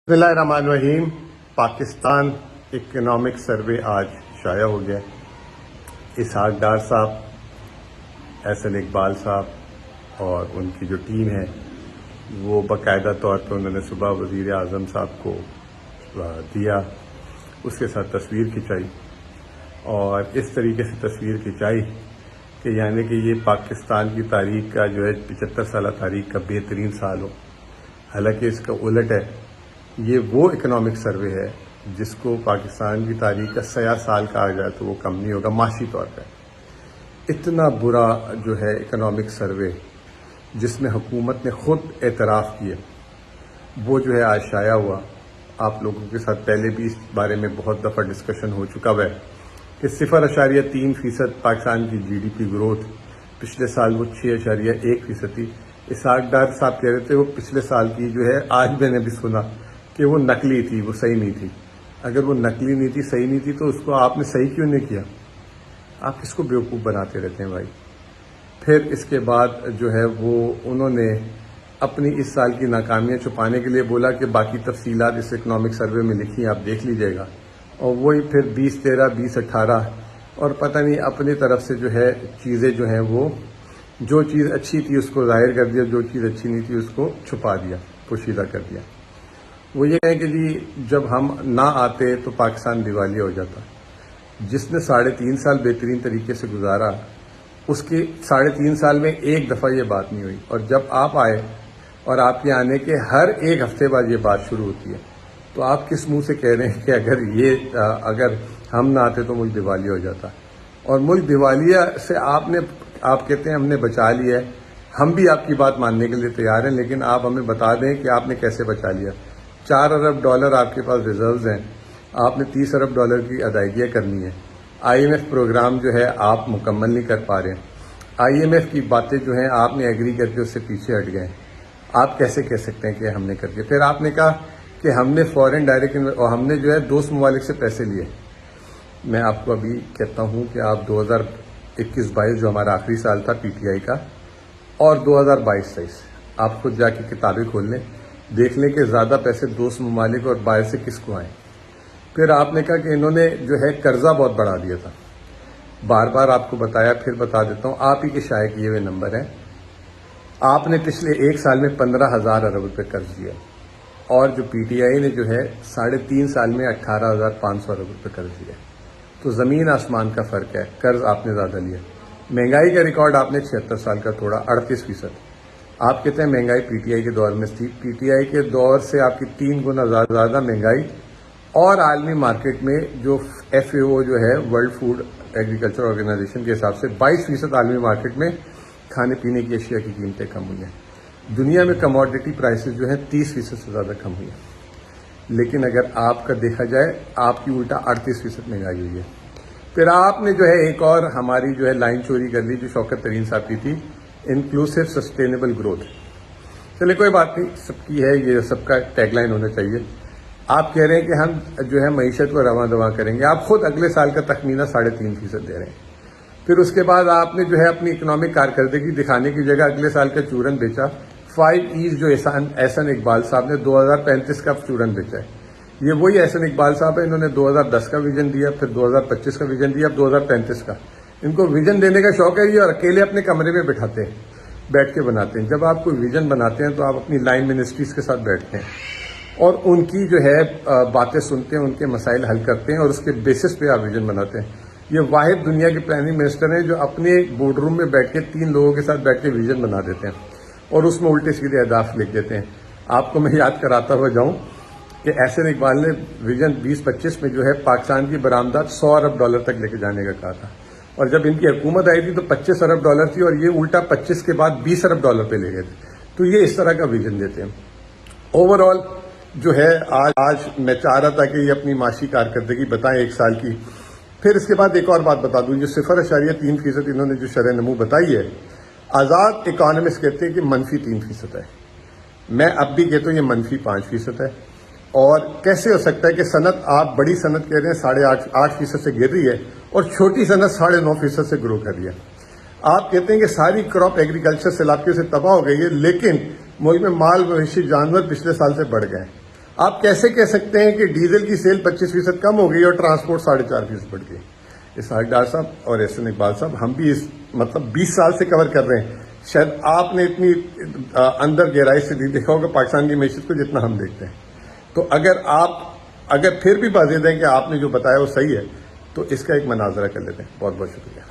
بسم اللہ الرحمن الرحیم۔ پاکستان اکنامک سروے آج شائع ہو گیا۔ اسحاق ڈار صاحب، احسن اقبال صاحب اور ان کی جو ٹیم ہے وہ باقاعدہ طور پہ انہوں نے صبح وزیر اعظم صاحب کو دیا، اس کے ساتھ تصویر کھنچائی اور اس طریقے سے تصویر کھنچائی کہ یعنی کہ یہ پاکستان کی تاریخ کا جو ہے 75 سالہ تاریخ کا بہترین سال ہو۔ حالانکہ اس کا الٹ ہے، یہ وہ اکنامک سروے ہے جس کو پاکستان کی تاریخ کا سیاہ سال کہا جائے تو وہ کم نہیں ہوگا معاشی طور پہ۔ اتنا برا جو ہے اکنامک سروے جس میں حکومت نے خود اعتراف کیا، وہ جو ہے آج شائع ہوا۔ آپ لوگوں کے ساتھ پہلے بھی اس بارے میں بہت دفعہ ڈسکشن ہو چکا ہے کہ 0.3% پاکستان کی جی ڈی پی گروتھ، پچھلے سال وہ 6.1% تھی۔ اسحاق ڈار صاحب کہہ رہے تھے وہ پچھلے سال کی جو ہے، آج میں نے بھی سنا کہ وہ نقلی تھی، وہ صحیح نہیں تھی۔ اگر وہ نقلی نہیں تھی، صحیح نہیں تھی تو اس کو آپ نے صحیح کیوں نہیں کیا؟ آپ کس کو بیوقوف بناتے رہتے ہیں بھائی؟ پھر اس کے بعد جو ہے وہ انہوں نے اپنی اس سال کی ناکامیاں چھپانے کے لیے بولا کہ باقی تفصیلات اس اکنامک سروے میں لکھی ہیں، آپ دیکھ لیجئے گا، اور وہی پھر 2013 2018 اور پتہ نہیں اپنی طرف سے جو ہے چیزیں جو ہیں وہ جو چیز اچھی تھی اس کو ظاہر کر دیا، جو چیز اچھی نہیں تھی اس کو چھپا دیا، پوشیدہ کر دیا۔ وہ یہ کہیں کہ جی جب ہم نہ آتے تو پاکستان دیوالیہ ہو جاتا۔ جس نے 3.5 سال بہترین طریقے سے گزارا، اس کے 3.5 سال میں ایک دفعہ یہ بات نہیں ہوئی، اور جب آپ آئے اور آپ کے آنے کے ہر ایک ہفتے بعد یہ بات شروع ہوتی ہے، تو آپ کس منہ سے کہہ رہے ہیں کہ اگر ہم نہ آتے تو ملک دیوالیہ ہو جاتا؟ اور ملک دیوالیہ سے آپ کہتے ہیں ہم نے بچا لیا ہے۔ ہم بھی آپ کی بات ماننے کے لیے تیار ہیں، لیکن آپ ہمیں بتا دیں کہ آپ نے کیسے بچا لیا۔ $4 ارب آپ کے پاس ریزروز ہیں، آپ نے $30 ارب کی ادائیگیاں کرنی ہیں۔ IMF پروگرام جو ہے آپ مکمل نہیں کر پا رہے ہیں۔ IMF کی باتیں جو ہیں آپ نے ایگری کر کے اس سے پیچھے ہٹ گئے۔ آپ کیسے کہہ سکتے ہیں کہ ہم نے کر کے؟ پھر آپ نے کہا کہ ہم نے فورن ڈائریکٹ اور ہم نے جو ہے دوست ممالک سے پیسے لیے۔ میں آپ کو ابھی کہتا ہوں کہ آپ 2021-22 جو ہمارا آخری سال تھا PTI کا، اور 2022-23 آپ خود جا کے کتابیں کھول لیں، دیکھ لیں کہ زیادہ پیسے دوست ممالک اور باہر سے کس کو آئیں۔ پھر آپ نے کہا کہ انہوں نے جو ہے قرضہ بہت بڑھا دیا تھا۔ بار بار آپ کو بتایا، پھر بتا دیتا ہوں، آپ ہی کے شائع کیے ہوئے نمبر ہیں۔ آپ نے پچھلے ایک سال میں 15,000 ارب روپے قرض دیا، اور جو PTI نے جو ہے 3.5 سال میں 18,500 ارب روپے قرض دیا۔ تو زمین آسمان کا فرق ہے، قرض آپ نے زیادہ لیا۔ مہنگائی کا ریکارڈ آپ نے 76 سال کا توڑا، 38%۔ آپ کہتے ہیں مہنگائی PTI کے دور میں تھی، PTI کے دور سے آپ کی 3 گنا زیادہ مہنگائی، اور عالمی مارکیٹ میں جو FAO جو ہے ورلڈ فوڈ ایگریکلچر آرگنائزیشن کے حساب سے 22% عالمی مارکیٹ میں کھانے پینے کی اشیاء کی قیمتیں کم ہوئی ہیں۔ دنیا میں کموڈٹی پرائسز جو ہیں 30% سے زیادہ کم ہوئی ہیں، لیکن اگر آپ کا دیکھا جائے آپ کی الٹا 38% مہنگائی ہوئی ہے۔ پھر آپ نے جو ہے ایک اور ہماری جو ہے لائن چوری کر لی جو شوکت ترین صاحب کی تھی، انکلوسو سسٹینیبل گروتھ۔ چلے کوئی بات نہیں، سب کی ہے، یہ سب کا ٹیگ لائن ہونا چاہیے۔ آپ کہہ رہے ہیں کہ ہم جو ہے معیشت کو رواں دواں کریں گے، آپ خود اگلے سال کا تخمینہ 3.5% دے رہے ہیں۔ پھر اس کے بعد آپ نے جو ہے اپنی اکنامک کارکردگی دکھانے کی جگہ اگلے سال کا چورن بیچا۔ 5 E's جو احسن اقبال صاحب نے 2035 کا چورن بیچا ہے، یہ وہی احسن اقبال صاحب ہیں، انہوں نے 2010 کا ویژن دیا، پھر 2025 کا ویژن دیا، اب 2035 کا۔ ان کو ویژن دینے کا شوق ہے یہ، اور اکیلے اپنے کمرے میں بٹھاتے ہیں، بیٹھ کے بناتے ہیں۔ جب آپ کوئی ویژن بناتے ہیں تو آپ اپنی لائن منسٹریز کے ساتھ بیٹھتے ہیں اور ان کی جو ہے باتیں سنتے ہیں، ان کے مسائل حل کرتے ہیں، اور اس کے بیسس پہ آپ ویژن بناتے ہیں۔ یہ واحد دنیا کے پلاننگ منسٹر ہیں جو اپنے بورڈ روم میں بیٹھ کے 3 لوگوں کے ساتھ بیٹھ کے ویژن بنا دیتے ہیں اور اس میں الٹے سیدھے اہداف لکھ دیتے ہیں۔ آپ کو میں یاد کراتا ہوا جاؤں کہ احسن اقبال نے ویژن 2025 میں جو ہے پاکستان کی برآمدات $100 ارب تک لے کے جانے کا کہا تھا، اور جب ان کی حکومت آئی تھی تو $25 ارب تھی، اور یہ الٹا 25 کے بعد $20 ارب پہ لے گئے تھے۔ تو یہ اس طرح کا ویژن دیتے ہیں۔ اوور آل جو ہے آج میں چاہ رہا تھا کہ یہ اپنی معاشی کارکردگی بتائیں 1 سال کی۔ پھر اس کے بعد ایک اور بات بتا دوں، جو 0.3% انہوں نے جو شرح نمو بتائی ہے، آزاد اکانومسٹ کہتے ہیں کہ -3% ہے۔ میں اب بھی کہتا ہوں یہ -5% ہے۔ اور کیسے ہو سکتا ہے کہ صنعت، آپ بڑی صنعت کہہ رہے ہیں 8.5% سے گر رہی ہے، اور چھوٹی صنعت 9.5% سے گرو کر رہی ہے۔ آپ کہتے ہیں کہ ساری کراپ ایگریکلچر سیلابیوں سے تباہ ہو گئی ہے، لیکن ملک میں مال مویشی جانور پچھلے سال سے بڑھ گئے ہیں۔ آپ کیسے کہہ سکتے ہیں کہ ڈیزل کی سیل 25% کم ہو گئی اور ٹرانسپورٹ 4.5% بڑھ گئی؟ اسحاق ڈار صاحب اور احسن اقبال صاحب، ہم بھی اس 20 سال سے کور کر رہے ہیں، شاید آپ نے اتنی اندر گہرائی سے نہیں دیکھا ہوگا پاکستان کی معیشت کو جتنا ہم دیکھتے ہیں۔ تو اگر پھر بھی واضح ہے کہ آپ نے جو بتایا وہ صحیح ہے تو اس کا ایک مناظرہ کر لیتے ہیں۔ بہت بہت شکریہ۔